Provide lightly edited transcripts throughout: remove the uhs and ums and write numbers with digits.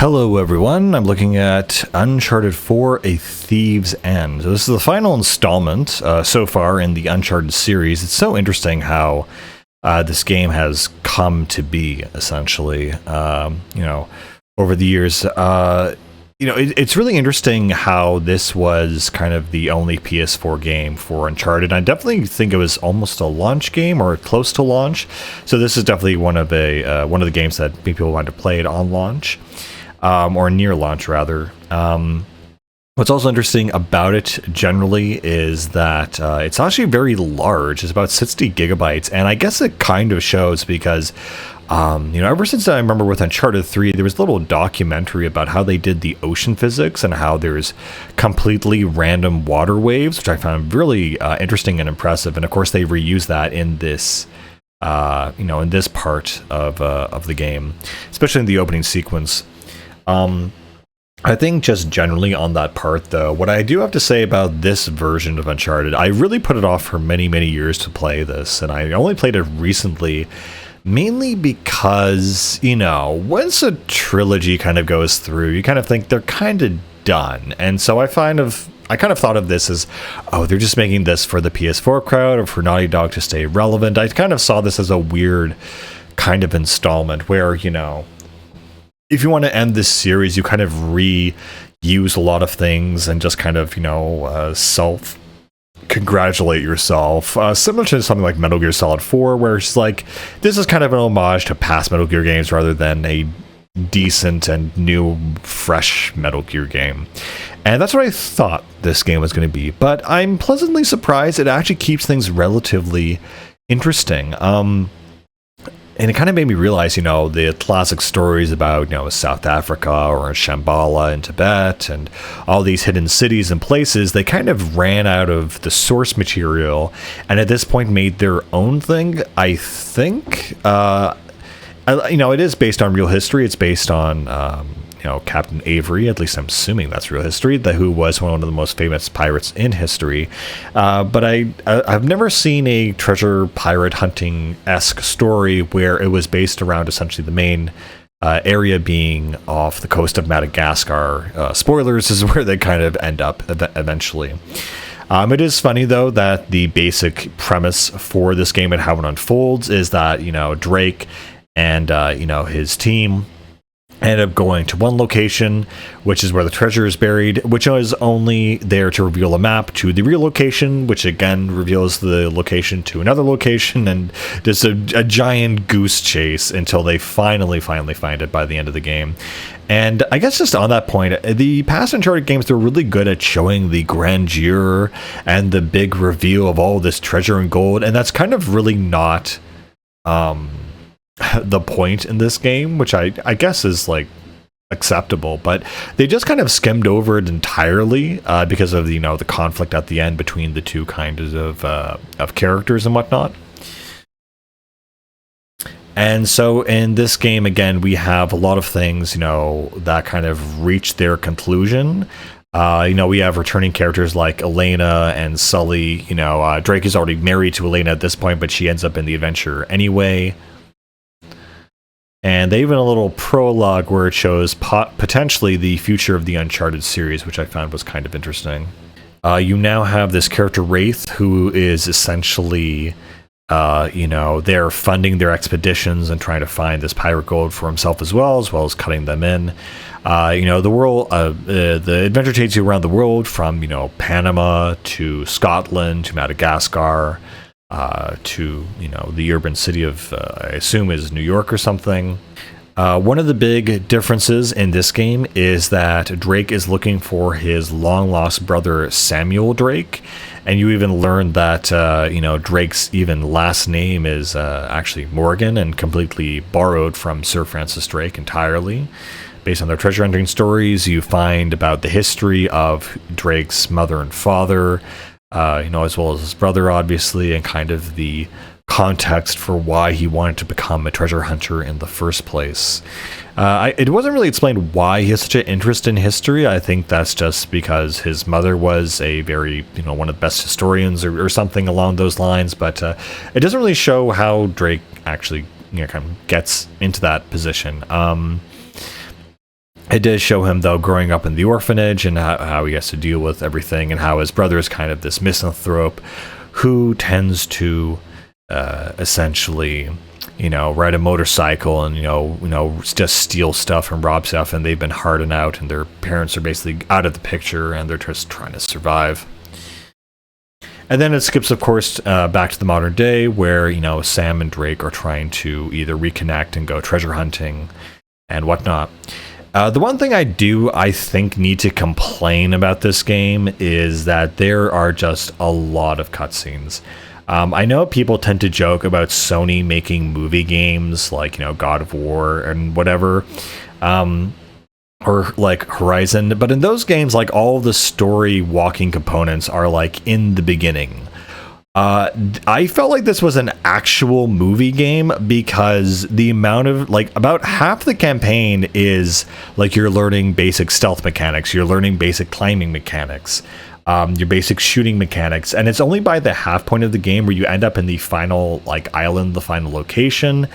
Hello everyone, I'm looking at Uncharted 4: A Thief's End. So this is the final installment so far in the Uncharted series. It's so interesting how this game has come to be, essentially, over the years. It's really interesting how this was kind of the only PS4 game for Uncharted. I definitely think it was almost a launch game or close to launch. So this is definitely one of the games that people wanted to play it on launch. Or near launch, rather. What's also interesting about it generally is that it's actually very large. It's about 60 gigabytes, and I guess it kind of shows because, ever since I remember with Uncharted 3, there was a little documentary about how they did the ocean physics and how there's completely random water waves, which I found really interesting and impressive. And of course, they reuse that in this. In this part of the game, especially in the opening sequence. I think just generally on that part, though, what I do have to say about this version of Uncharted, I really put it off for many, many years to play this, and I only played it recently, mainly because, once a trilogy kind of goes through, you kind of think they're kind of done, and so I kind of thought of this as, they're just making this for the PS4 crowd or for Naughty Dog to stay relevant. I kind of saw this as a weird kind of installment where, if you want to end this series, you kind of reuse a lot of things and just kind of, self-congratulate yourself. Similar to something like Metal Gear Solid 4, where it's like, this is kind of an homage to past Metal Gear games rather than a decent and new, fresh Metal Gear game. And that's what I thought this game was going to be. But I'm pleasantly surprised it actually keeps things relatively interesting. And it kind of made me realize, the classic stories about, South Africa or Shambhala in Tibet and all these hidden cities and places, they kind of ran out of the source material and at this point made their own thing, I think. It is based on real history. It's based on, Captain Avery, at least I'm assuming that's real history, who was one of the most famous pirates in history. But I've never seen a treasure pirate hunting-esque story where it was based around essentially the main area being off the coast of Madagascar. Spoilers is where they kind of end up eventually. It is funny, though, that the basic premise for this game and how it unfolds is that, Drake and, his team end up going to one location, which is where the treasure is buried, which is only there to reveal a map to the real location, which again reveals the location to another location, and there's a giant goose chase until they finally find it by the end of the game. And I guess just on that point, the past Uncharted games, they're really good at showing the grandeur and the big reveal of all this treasure and gold, and that's kind of really not the point in this game, which I guess is like acceptable, but they just kind of skimmed over it entirely because of the conflict at the end between the two kinds of characters and whatnot. And so in this game, again, we have a lot of things that kind of reach their conclusion. We have returning characters like Elena and Sully. Drake is already married to Elena at this point, but she ends up in the adventure anyway. And they even a little prologue where it shows potentially the future of the Uncharted series, which I found was kind of interesting. You now have this character Wraith, who is essentially, they're funding their expeditions and trying to find this pirate gold for himself as well as cutting them in. The world, the adventure takes you around the world from, Panama to Scotland to Madagascar. To the urban city of I assume is New York or something. One of the big differences in this game is that Drake is looking for his long lost brother Samuel Drake, and you even learn that Drake's even last name is actually Morgan and completely borrowed from Sir Francis Drake entirely. Based on their treasure hunting stories, you find about the history of Drake's mother and father, as well as his brother, obviously, and kind of the context for why he wanted to become a treasure hunter in the first place. It wasn't really explained why he has such an interest in history. I think that's just because his mother was a very, one of the best historians or something along those lines, but it doesn't really show how Drake actually, kind of gets into that position. It does show him, though, growing up in the orphanage and how he has to deal with everything, and how his brother is kind of this misanthrope who tends to essentially, ride a motorcycle and, just steal stuff and rob stuff, and they've been hardened out, and their parents are basically out of the picture, and they're just trying to survive. And then it skips, of course, back to the modern day where, Sam and Drake are trying to either reconnect and go treasure hunting and whatnot. The one thing I think, need to complain about this game is that there are just a lot of cutscenes. I know people tend to joke about Sony making movie games like, God of War and whatever, or like Horizon, but in those games, like, all the story walking components are like in the beginning. I felt like this was an actual movie game because the amount of, like, about half the campaign is like you're learning basic stealth mechanics, you're learning basic climbing mechanics, your basic shooting mechanics, and it's only by the half point of the game where you end up in the final, like, island, the final location,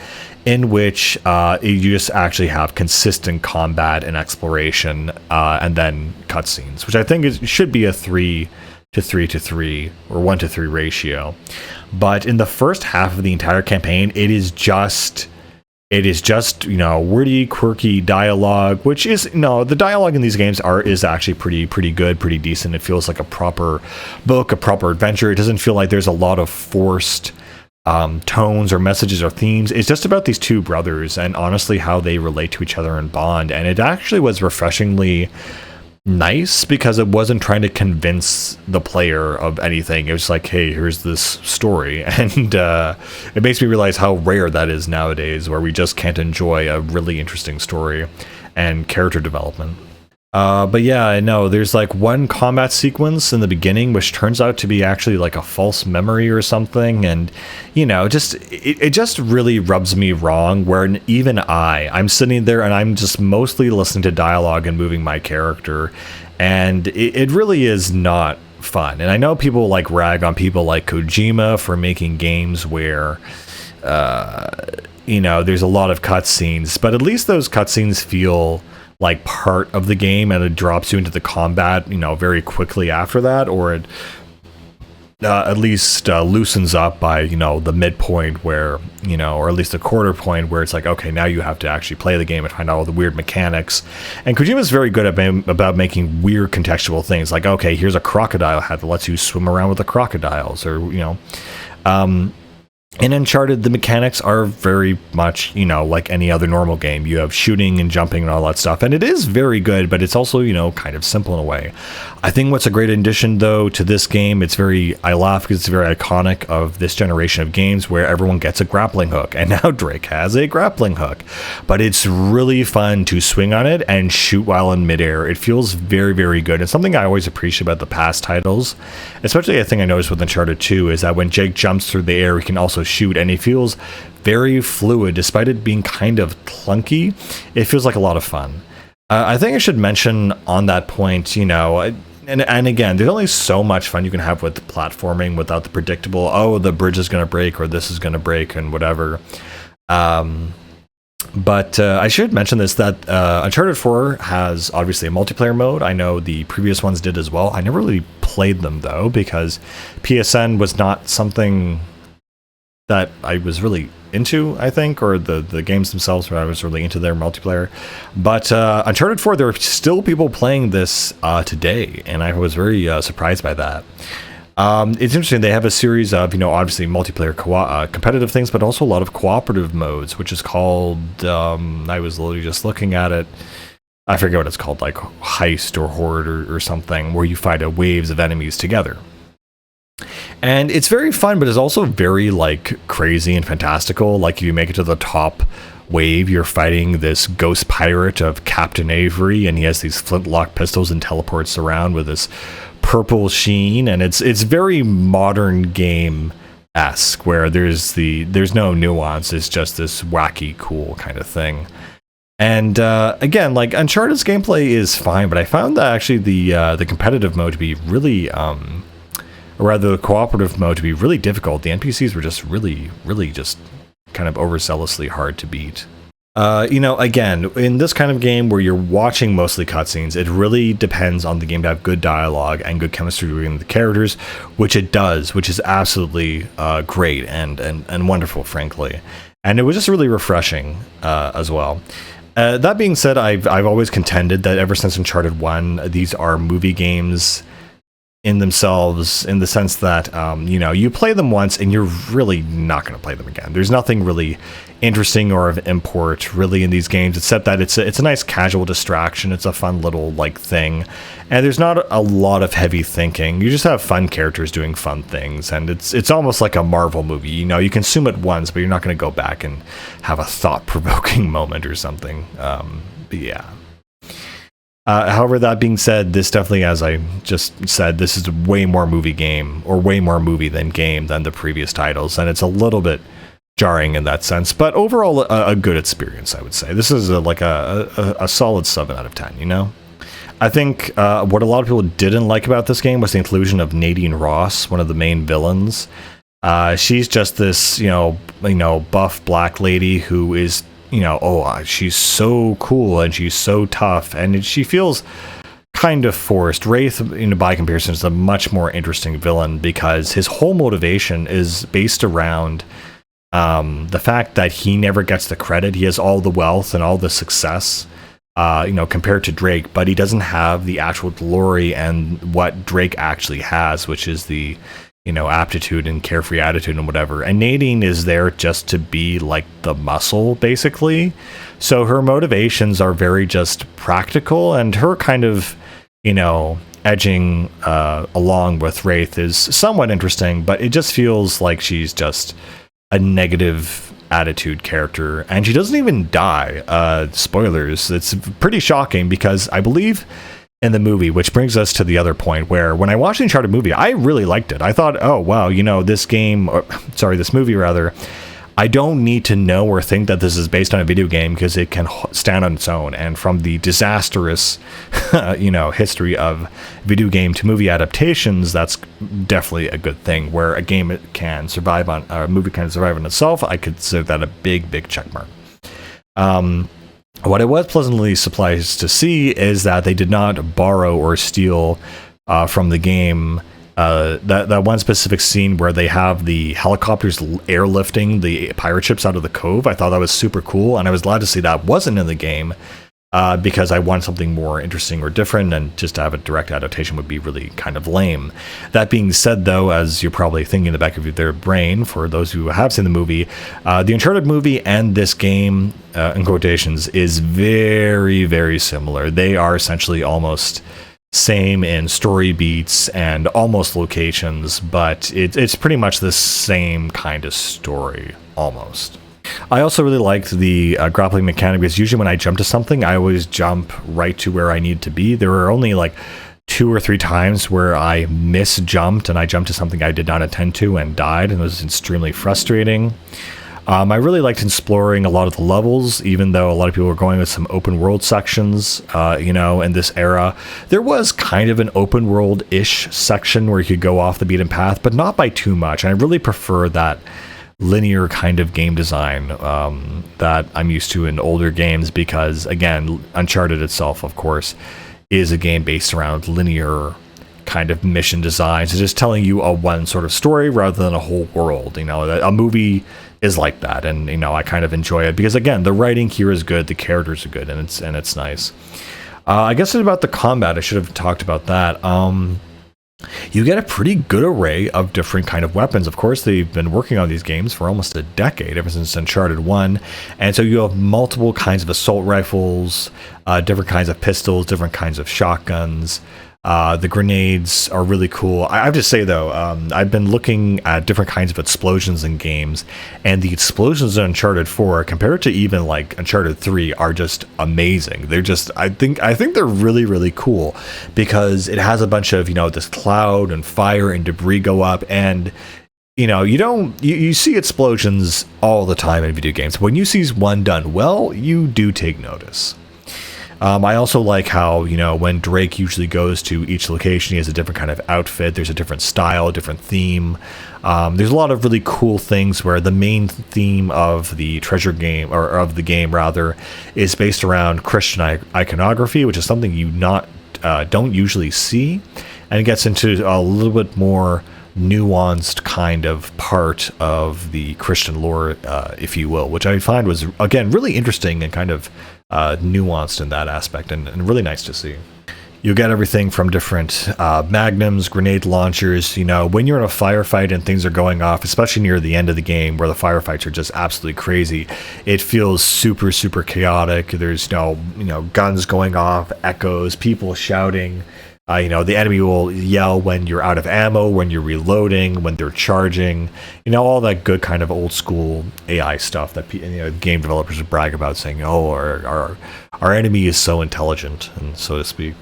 in which you just actually have consistent combat and exploration, and then cutscenes, which I think should be a 3 to 3 to 3 or 1 to 3 ratio. But in the first half of the entire campaign, it is just wordy, quirky dialogue, which is, the dialogue in these games is actually pretty good, pretty decent. It feels like a proper book, a proper adventure. It doesn't feel like there's a lot of forced tones or messages or themes. It's just about these two brothers and honestly how they relate to each other and bond. And it actually was refreshingly nice because it wasn't trying to convince the player of anything. It was like, hey, here's this story, and it makes me realize how rare that is nowadays, where we just can't enjoy a really interesting story and character development. But yeah, I know there's like one combat sequence in the beginning which turns out to be actually like a false memory or something, and it just really rubs me wrong, where even I'm sitting there and I'm just mostly listening to dialogue and moving my character, and it really is not fun. And I know people like rag on people like Kojima for making games where there's a lot of cutscenes, but at least those cutscenes feel like part of the game, and it drops you into the combat, very quickly after that, or it at least loosens up by, the midpoint where, or at least a quarter point where it's like, okay, now you have to actually play the game and find out all the weird mechanics. And Kojima's very good about making weird contextual things, like, okay, here's a crocodile head that lets you swim around with the crocodiles, or, in Uncharted, the mechanics are very much, like any other normal game. You have shooting and jumping and all that stuff, and it is very good, but it's also, kind of simple in a way. I think what's a great addition, though, to this game, I laugh because it's very iconic of this generation of games where everyone gets a grappling hook, and now Drake has a grappling hook. But it's really fun to swing on it and shoot while in midair. It feels very, very good. It's something I always appreciate about the past titles, especially a thing I noticed with Uncharted 2 is that when Jake jumps through the air, he can also shoot, and it feels very fluid despite it being kind of clunky. It feels like a lot of fun. I think I should mention on that point, and again, there's only so much fun you can have with platforming without the predictable, oh, the bridge is going to break or this is going to break and whatever. But I should mention this, that Uncharted 4 has obviously a multiplayer mode. I know the previous ones did as well. I never really played them, though, because PSN was not something that I was really into, I think, or the games themselves where I was really into their multiplayer. But Uncharted 4, there are still people playing this today, and I was very surprised by that. It's interesting, they have a series of, obviously multiplayer competitive things, but also a lot of cooperative modes, which is called, I was literally just looking at it, I forget what it's called, like Heist or Horde or something, where you fight waves of enemies together. And it's very fun, but it's also very, like, crazy and fantastical. Like, if you make it to the top wave, you're fighting this ghost pirate of Captain Avery, and he has these flintlock pistols and teleports around with this purple sheen, and it's very modern game-esque, where there's no nuance, it's just this wacky, cool kind of thing. And again, like, Uncharted's gameplay is fine, but I found that actually the competitive mode to be really or rather the cooperative mode to be really difficult. The NPCs were just really, really just kind of overzealously hard to beat. Again, in this kind of game where you're watching mostly cutscenes, it really depends on the game to have good dialogue and good chemistry between the characters, which it does, which is absolutely great and wonderful, frankly. And it was just really refreshing as well. That being said, I've always contended that ever since Uncharted 1, these are movie games in themselves, in the sense that you play them once and you're really not going to play them again. There's nothing really interesting or of import really in these games, except that it's a nice casual distraction. It's a fun little thing, and there's not a lot of heavy thinking. You just have fun characters doing fun things, and it's almost like a Marvel movie. You consume it once, but you're not going to go back and have a thought-provoking moment or something. But yeah. However, that being said, this definitely, as I just said, this is way more movie game, or way more movie than game, than the previous titles, and it's a little bit jarring in that sense, but overall a good experience, I would say. This is a solid 7 out of 10, I think what a lot of people didn't like about this game was the inclusion of Nadine Ross, one of the main villains. She's just this, buff black lady who is, she's so cool and she's so tough, and she feels kind of forced. Wraith, by comparison, is a much more interesting villain because his whole motivation is based around the fact that he never gets the credit. He has all the wealth and all the success, compared to Drake, but he doesn't have the actual glory and what Drake actually has, which is the aptitude and carefree attitude and whatever. And Nadine is there just to be like the muscle, basically. So her motivations are very just practical, and her kind of, edging along with Wraith is somewhat interesting, but it just feels like she's just a negative attitude character, and she doesn't even die. Spoilers. It's pretty shocking because I believe in the movie, which brings us to the other point where when I watched the Uncharted movie, I really liked it. I thought, oh wow, this movie rather, I don't need to know or think that this is based on a video game because it can stand on its own. And from the disastrous, history of video game to movie adaptations, that's definitely a good thing. Where a game can survive on, a movie can survive on itself, I consider that a big check mark. What I was pleasantly surprised to see is that they did not borrow or steal from the game. That one specific scene where they have the helicopters airlifting the pirate ships out of the cove, I thought that was super cool, and I was glad to see that wasn't in the game, because I want something more interesting or different, and just to have a direct adaptation would be really kind of lame. That being said, though, as you're probably thinking in the back of their brain, for those who have seen the movie, the Uncharted movie and this game, in quotations, is very, very similar. They are essentially almost same in story beats and almost locations, but it's pretty much the same kind of story, almost. I also really liked the grappling mechanic, because usually when I jump to something, I always jump right to where I need to be. There were only 2 or 3 times where I misjumped and I jumped to something I did not intend to and died, and it was extremely frustrating. I really liked exploring a lot of the levels, even though a lot of people were going with some open world sections, in this era. There was kind of an open world-ish section where you could go off the beaten path, but not by too much. And I really prefer that linear kind of game design that I'm used to in older games, because, again, Uncharted itself, of course, is a game based around linear kind of mission designs. It's just telling you a one sort of story rather than a whole world. A movie is like that, and I kind of enjoy it because, again, the writing here is good, the characters are good, and it's nice. I guess about the combat, I should have talked about that. You get a pretty good array of different kind of weapons. Of course, they've been working on these games for almost a decade, ever since Uncharted 1, and so you have multiple kinds of assault rifles, different kinds of pistols, different kinds of shotguns. The grenades are really cool. I have to say, though, I've been looking at different kinds of explosions in games, and the explosions in Uncharted 4, compared to even Uncharted 3, are just amazing. They're just, I think they're really, really cool, because it has a bunch of, this cloud and fire and debris go up, and you see explosions all the time in video games. When you see one done well, you do take notice. I also like how, when Drake usually goes to each location, he has a different kind of outfit. There's a different style, a different theme. There's a lot of really cool things where the main theme of the treasure game, or of the game rather, is based around Christian iconography, which is something you don't usually see. And it gets into a little bit more nuanced kind of part of the Christian lore, if you will, which I find was, again, really interesting and kind of nuanced in that aspect, and really nice to see. You get everything from different magnums, grenade launchers. When you're in a firefight and things are going off, especially near the end of the game where the firefights are just absolutely crazy, it feels super, super chaotic. There's guns going off, echoes, people shouting. The enemy will yell when you're out of ammo, when you're reloading, when they're charging, all that good kind of old school AI stuff that game developers would brag about, saying, oh, our enemy is so intelligent, and so to speak.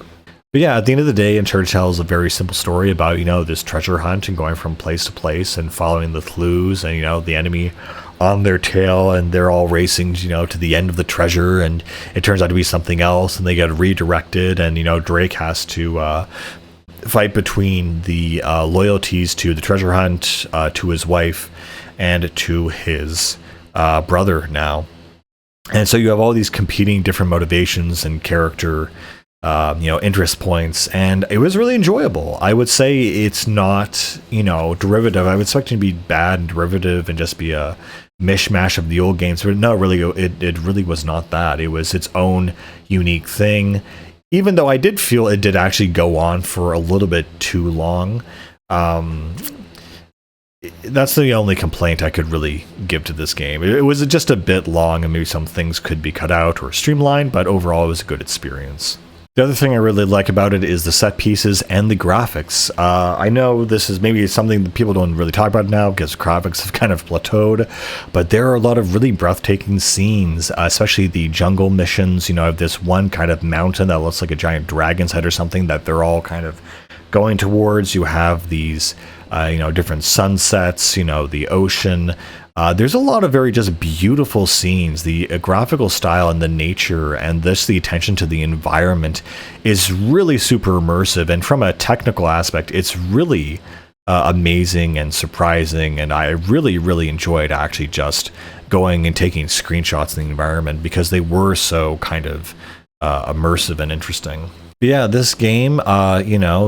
But yeah, at the end of the day, Uncharted tells a very simple story about, this treasure hunt and going from place to place and following the clues and, the enemy on their tail, and they're all racing, to the end of the treasure, and it turns out to be something else, and they get redirected, and, Drake has to fight between the loyalties to the treasure hunt, to his wife, and to his brother now. And so you have all these competing different motivations and character interest points, and it was really enjoyable. I would say it's not, derivative. I would expect it to be bad and derivative and just be a mishmash of the old games, but no, really, it really was not that. It was its own unique thing, even though I did feel it did actually go on for a little bit too long. That's the only complaint I could really give to this game. It was just a bit long, and maybe some things could be cut out or streamlined, but overall it was a good experience. The other thing I really like about it is the set pieces and the graphics. I know this is maybe something that people don't really talk about now because graphics have kind of plateaued, but there are a lot of really breathtaking scenes, especially the jungle missions. Of this one kind of mountain that looks like a giant dragon's head or something that they're all kind of going towards. You have these, different sunsets, the ocean. There's a lot of very just beautiful scenes. The graphical style and the nature and the attention to the environment is really super immersive. And from a technical aspect, it's really amazing and surprising. And I really, really enjoyed actually just going and taking screenshots of the environment because they were so kind of immersive and interesting. But yeah, this game,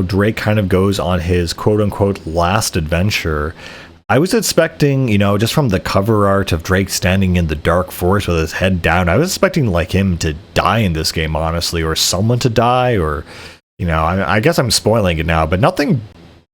Drake kind of goes on his quote-unquote last adventure. I was expecting, just from the cover art of Drake standing in the dark forest with his head down, I was expecting like him to die in this game, honestly, or someone to die, or, I guess I'm spoiling it now, but nothing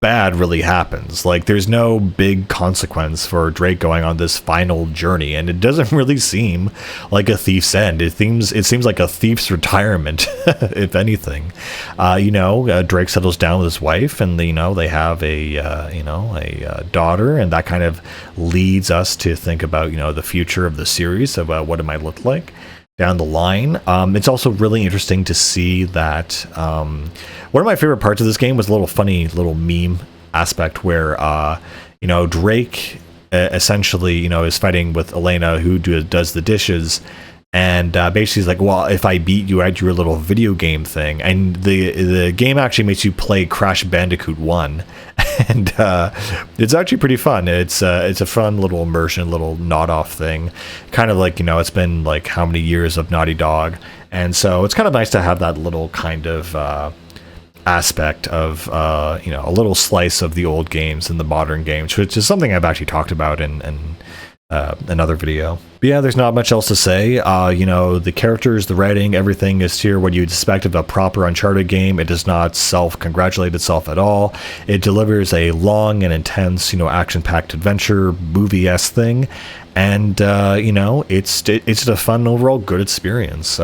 bad really happens. Like, there's no big consequence for Drake going on this final journey, and it doesn't really seem like a thief's end. It seems like a thief's retirement, if anything. Drake settles down with his wife, and they have a daughter, and that kind of leads us to think about the future of the series, about what it might look like down the line. It's also really interesting to see that one of my favorite parts of this game was a funny little meme aspect where Drake essentially is fighting with Elena, who does the dishes, and basically he's like, well, if I beat you at your little video game thing, and the game actually makes you play Crash Bandicoot 1, and it's actually pretty fun. It's a fun little immersion, little nod-off thing, kind of like, it's been like how many years of Naughty Dog, and so it's kind of nice to have that little kind of aspect of a little slice of the old games and the modern games, which is something I've actually talked about in another video. But yeah, there's not much else to say. The characters, the writing, everything is here what you'd expect of a proper Uncharted game. It does not self-congratulate itself at all. It delivers a long and intense, action-packed adventure, movie-esque thing. And, it's just a fun, overall good experience.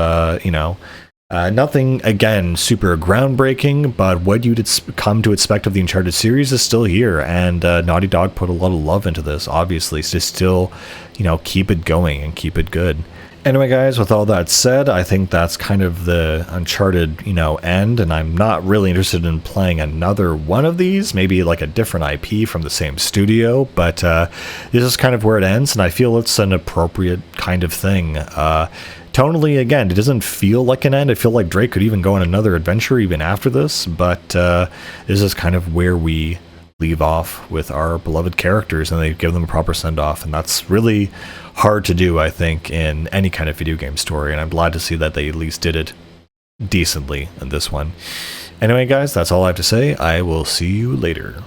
Nothing, again, super groundbreaking, but what you'd come to expect of the Uncharted series is still here, and Naughty Dog put a lot of love into this, obviously, to still, keep it going and keep it good. Anyway, guys, with all that said, I think that's kind of the Uncharted, end, and I'm not really interested in playing another one of these, maybe like a different IP from the same studio, but this is kind of where it ends, and I feel it's an appropriate kind of thing. tonally, again, it doesn't feel like an end. I feel like Drake could even go on another adventure even after this, but this is kind of where we leave off with our beloved characters, and they give them a proper send-off, and that's really hard to do, I think, in any kind of video game story, and I'm glad to see that they at least did it decently in this one. Anyway, guys, that's all I have to say. I will see you later.